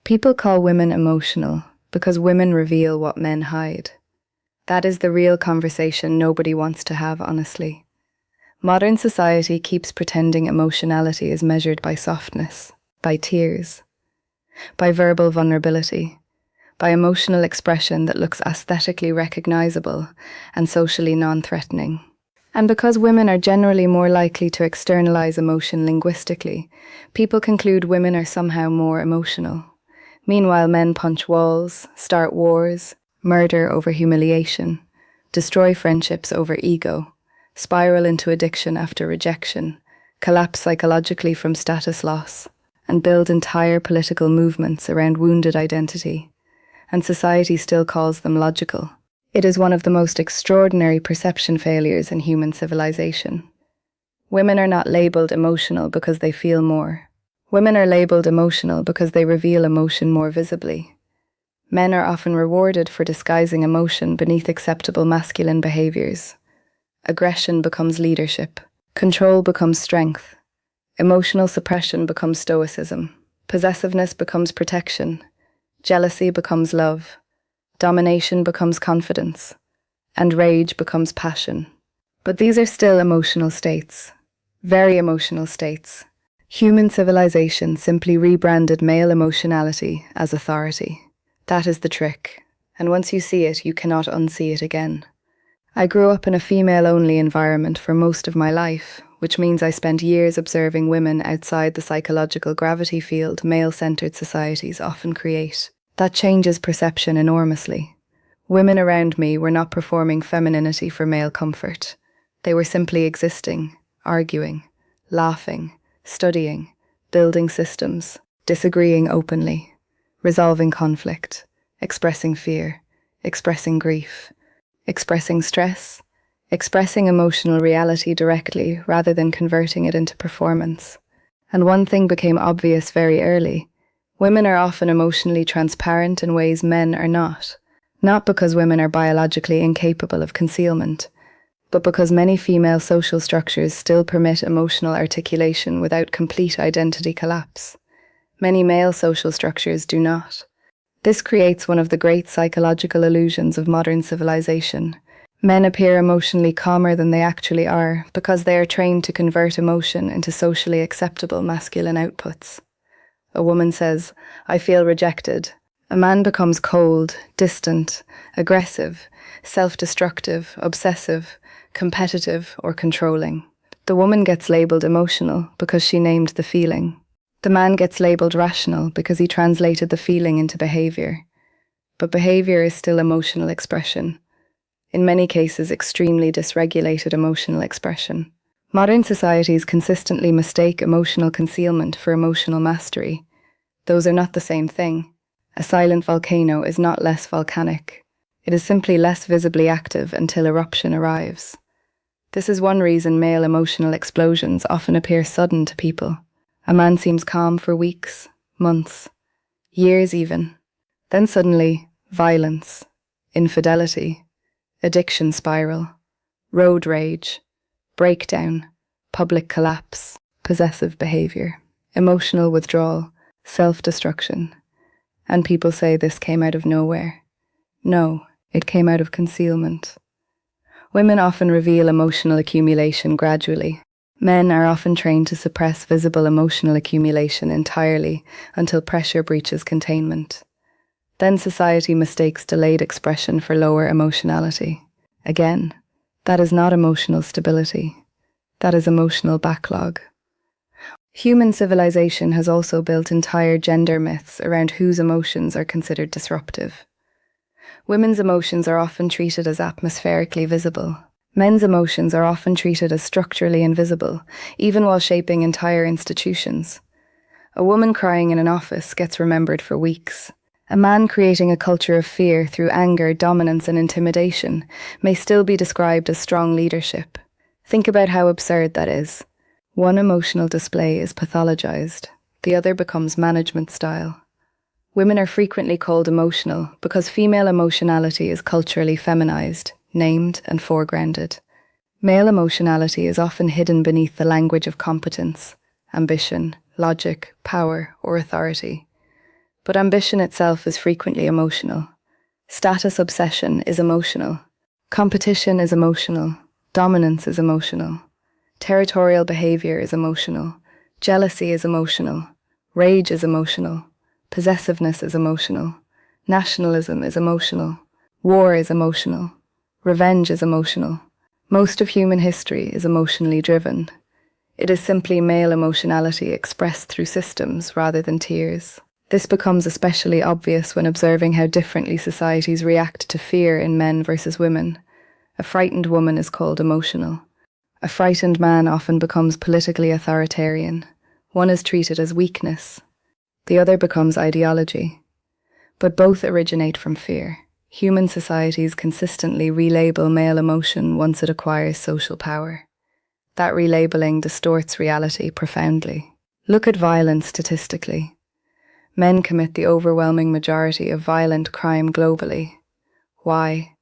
People call women emotional because women reveal what men hide. That is the real conversation nobody wants to have, honestly. Modern society keeps pretending emotionality is measured by softness, by tears, by verbal vulnerability, by emotional expression that looks aesthetically recognizable and socially non-threatening. And because women are generally more likely to externalize emotion linguistically, people conclude women are somehow more emotional. Meanwhile, men punch walls, start wars, murder over humiliation, destroy friendships over ego, spiral into addiction after rejection, collapse psychologically from status loss, and build entire political movements around wounded identity. And society still calls them logical. It is one of the most extraordinary perception failures in human civilization. Women are not labeled emotional because they feel more. Women are labeled emotional because they reveal emotion more visibly. Men are often rewarded for disguising emotion beneath acceptable masculine behaviors. Aggression becomes leadership. Control becomes strength. Emotional suppression becomes stoicism. Possessiveness becomes protection. Jealousy becomes love. Domination becomes confidence, and rage becomes passion. But these are still emotional states, very emotional states. Human civilization simply rebranded male emotionality as authority. That is the trick, and once you see it, you cannot unsee it again. I grew up in a female-only environment for most of my life, which means I spent years observing women outside the psychological gravity field male-centered societies often create. That changes perception enormously. Women around me were not performing femininity for male comfort. They were simply existing, arguing, laughing, studying, building systems, disagreeing openly, resolving conflict, expressing fear, expressing grief, expressing stress, expressing emotional reality directly rather than converting it into performance. And one thing became obvious very early. Women are often emotionally transparent in ways men are not. Not because women are biologically incapable of concealment, but because many female social structures still permit emotional articulation without complete identity collapse. Many male social structures do not. This creates one of the great psychological illusions of modern civilization. Men appear emotionally calmer than they actually are because they are trained to convert emotion into socially acceptable masculine outputs. A woman says, "I feel rejected." A man becomes cold, distant, aggressive, self-destructive, obsessive, competitive, or controlling. The woman gets labeled emotional because she named the feeling. The man gets labeled rational because he translated the feeling into behavior. But behavior is still emotional expression. In many cases, extremely dysregulated emotional expression. Modern societies consistently mistake emotional concealment for emotional mastery. Those are not the same thing. A silent volcano is not less volcanic. It is simply less visibly active until eruption arrives. This is one reason male emotional explosions often appear sudden to people. A man seems calm for weeks, months, years even. Then suddenly, violence, infidelity, addiction spiral, road rage, breakdown, public collapse, possessive behavior, emotional withdrawal, self-destruction. And people say this came out of nowhere. No, it came out of concealment. Women often reveal emotional accumulation gradually. Men are often trained to suppress visible emotional accumulation entirely until pressure breaches containment. Then society mistakes delayed expression for lower emotionality. Again, that is not emotional stability. That is emotional backlog. Human civilization has also built entire gender myths around whose emotions are considered disruptive. Women's emotions are often treated as atmospherically visible. Men's emotions are often treated as structurally invisible, even while shaping entire institutions. A woman crying in an office gets remembered for weeks. A man creating a culture of fear through anger, dominance, and intimidation may still be described as strong leadership. Think about how absurd that is. One emotional display is pathologized, the other becomes management style. Women are frequently called emotional because female emotionality is culturally feminized, named, and foregrounded. Male emotionality is often hidden beneath the language of competence, ambition, logic, power, or authority. But ambition itself is frequently emotional. Status obsession is emotional. Competition is emotional. Dominance is emotional. Territorial behavior is emotional. Jealousy is emotional. Rage is emotional. Possessiveness is emotional. Nationalism is emotional. War is emotional. Revenge is emotional. Most of human history is emotionally driven. It is simply male emotionality expressed through systems rather than tears. This becomes especially obvious when observing how differently societies react to fear in men versus women. A frightened woman is called emotional. A frightened man often becomes politically authoritarian. One is treated as weakness. The other becomes ideology. But both originate from fear. Human societies consistently relabel male emotion once it acquires social power. That relabeling distorts reality profoundly. Look at violence statistically. Men commit the overwhelming majority of violent crime globally. Why?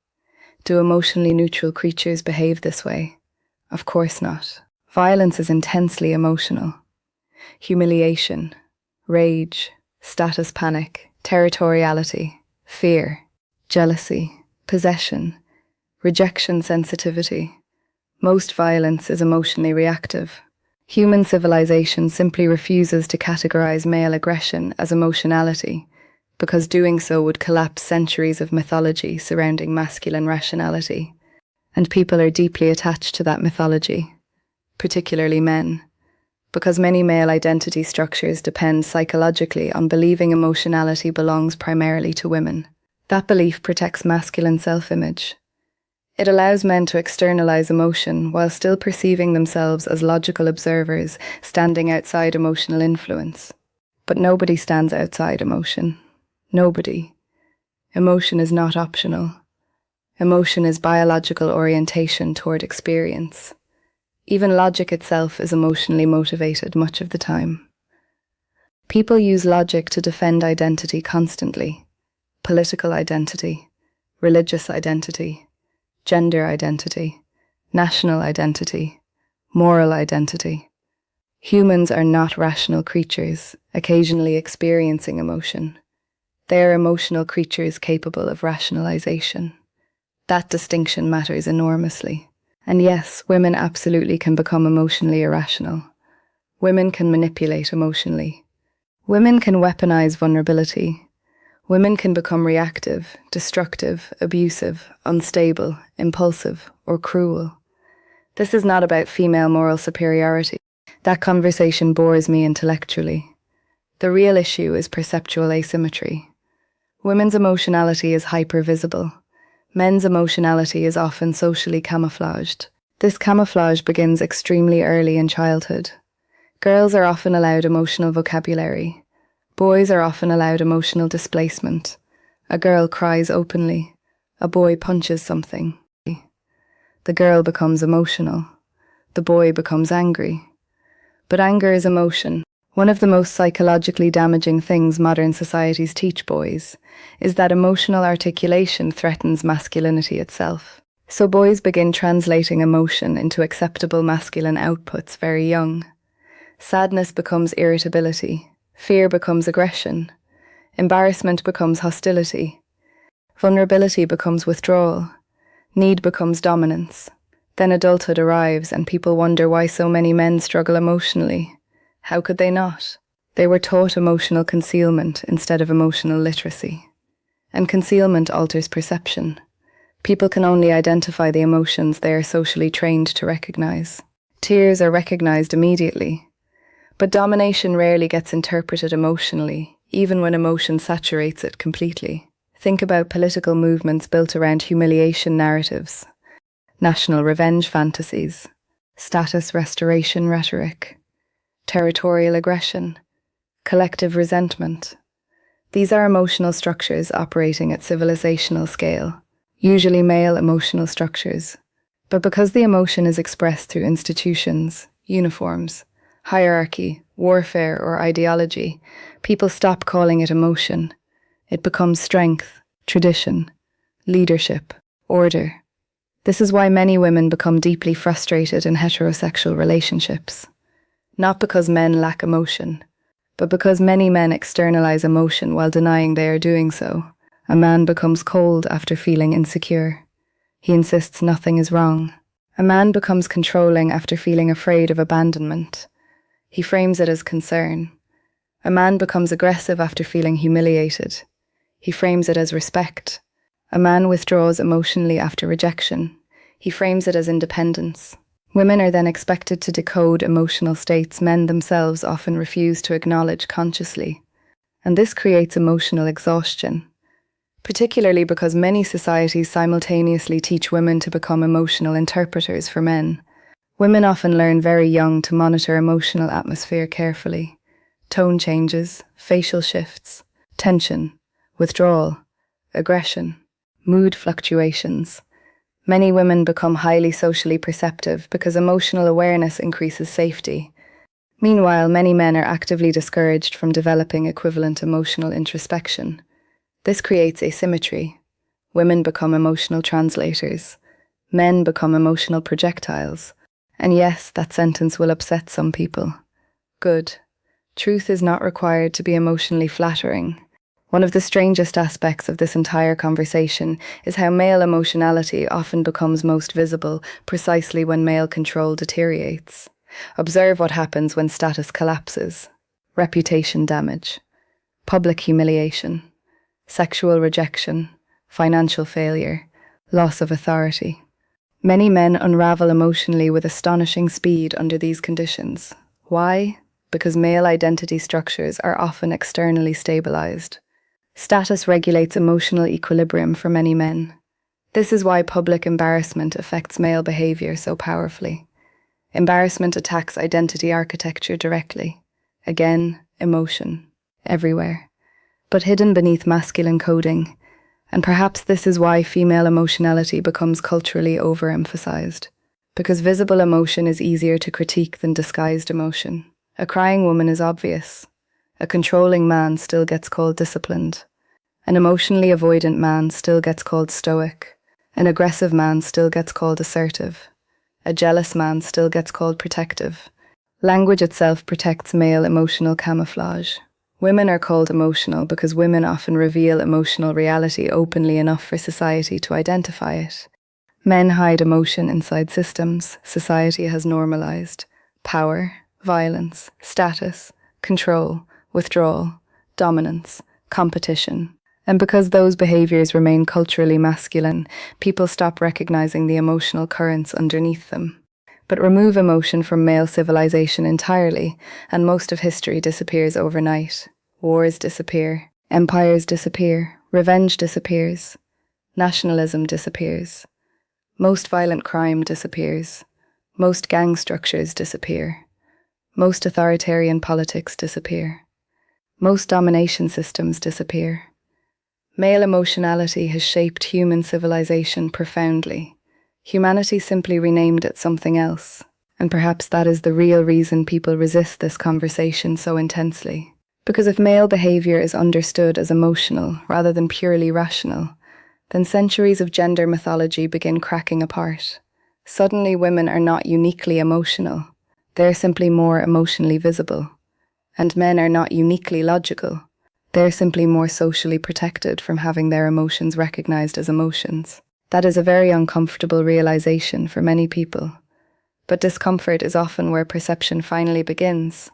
Do emotionally neutral creatures behave this way? Of course not. Violence is intensely emotional. Humiliation, rage, status panic, territoriality, fear, jealousy, possession, rejection sensitivity. Most violence is emotionally reactive. Human civilization simply refuses to categorize male aggression as emotionality, because doing so would collapse centuries of mythology surrounding masculine rationality. And people are deeply attached to that mythology, particularly men, because many male identity structures depend psychologically on believing emotionality belongs primarily to women. That belief protects masculine self-image. It allows men to externalize emotion while still perceiving themselves as logical observers standing outside emotional influence. But nobody stands outside emotion. Nobody. Emotion is not optional. Emotion is biological orientation toward experience. Even logic itself is emotionally motivated much of the time. People use logic to defend identity constantly. Political identity, religious identity, gender identity, national identity, moral identity. Humans are not rational creatures, occasionally experiencing emotion. They are emotional creatures capable of rationalization. That distinction matters enormously. And yes, women absolutely can become emotionally irrational. Women can manipulate emotionally. Women can weaponize vulnerability. Women can become reactive, destructive, abusive, unstable, impulsive, or cruel. This is not about female moral superiority. That conversation bores me intellectually. The real issue is perceptual asymmetry. Women's emotionality is hyper-visible. Men's emotionality is often socially camouflaged. This camouflage begins extremely early in childhood. Girls are often allowed emotional vocabulary. Boys are often allowed emotional displacement. A girl cries openly. A boy punches something. The girl becomes emotional. The boy becomes angry. But anger is emotion. One of the most psychologically damaging things modern societies teach boys is that emotional articulation threatens masculinity itself. So boys begin translating emotion into acceptable masculine outputs very young. Sadness becomes irritability. Fear becomes aggression. Embarrassment becomes hostility. Vulnerability becomes withdrawal. Need becomes dominance. Then adulthood arrives and people wonder why so many men struggle emotionally. How could they not? They were taught emotional concealment instead of emotional literacy. And concealment alters perception. People can only identify the emotions they are socially trained to recognize. Tears are recognized immediately. But domination rarely gets interpreted emotionally, even when emotion saturates it completely. Think about political movements built around humiliation narratives, national revenge fantasies, status restoration rhetoric, territorial aggression, collective resentment. These are emotional structures operating at civilizational scale, usually male emotional structures. But because the emotion is expressed through institutions, uniforms, hierarchy, warfare, or ideology, people stop calling it emotion. It becomes strength, tradition, leadership, order. This is why many women become deeply frustrated in heterosexual relationships. Not because men lack emotion, But because many men externalize emotion while denying they are doing so, a man becomes cold after feeling insecure. He insists nothing is wrong. A man becomes controlling after feeling afraid of abandonment. He frames it as concern. A man becomes aggressive after feeling humiliated. He frames it as respect. A man withdraws emotionally after rejection. He frames it as independence. Women are then expected to decode emotional states men themselves often refuse to acknowledge consciously. And this creates emotional exhaustion, particularly because many societies simultaneously teach women to become emotional interpreters for men. Women often learn very young to monitor emotional atmosphere carefully. Tone changes, facial shifts, tension, withdrawal, aggression, mood fluctuations. Many women become highly socially perceptive because emotional awareness increases safety. Meanwhile, many men are actively discouraged from developing equivalent emotional introspection. This creates asymmetry. Women become emotional translators. Men become emotional projectiles. And yes, that sentence will upset some people. Good. Truth is not required to be emotionally flattering. One of the strangest aspects of this entire conversation is how male emotionality often becomes most visible precisely when male control deteriorates. Observe what happens when status collapses. Reputation damage, public humiliation, sexual rejection, financial failure, loss of authority. Many men unravel emotionally with astonishing speed under these conditions. Why? Because male identity structures are often externally stabilized. Status regulates emotional equilibrium for many men. This is why public embarrassment affects male behavior so powerfully. Embarrassment attacks identity architecture directly. Again, emotion, everywhere. But hidden beneath masculine coding, and perhaps this is why female emotionality becomes culturally overemphasized. Because visible emotion is easier to critique than disguised emotion. A crying woman is obvious. A controlling man still gets called disciplined. An emotionally avoidant man still gets called stoic. An aggressive man still gets called assertive. A jealous man still gets called protective. Language itself protects male emotional camouflage. Women are called emotional because women often reveal emotional reality openly enough for society to identify it. Men hide emotion inside systems society has normalized. Power, violence, status, control, withdrawal, dominance, competition. And because those behaviors remain culturally masculine, people stop recognizing the emotional currents underneath them. But remove emotion from male civilization entirely, and most of history disappears overnight. Wars disappear, empires disappear, revenge disappears, nationalism disappears. Most violent crime disappears. Most gang structures disappear. Most authoritarian politics disappear. Most domination systems disappear. Male emotionality has shaped human civilization profoundly. Humanity simply renamed it something else, and perhaps that is the real reason people resist this conversation so intensely. Because if male behavior is understood as emotional rather than purely rational, then centuries of gender mythology begin cracking apart. Suddenly women are not uniquely emotional, they're simply more emotionally visible. And men are not uniquely logical, they're simply more socially protected from having their emotions recognized as emotions. That is a very uncomfortable realization for many people. But discomfort is often where perception finally begins.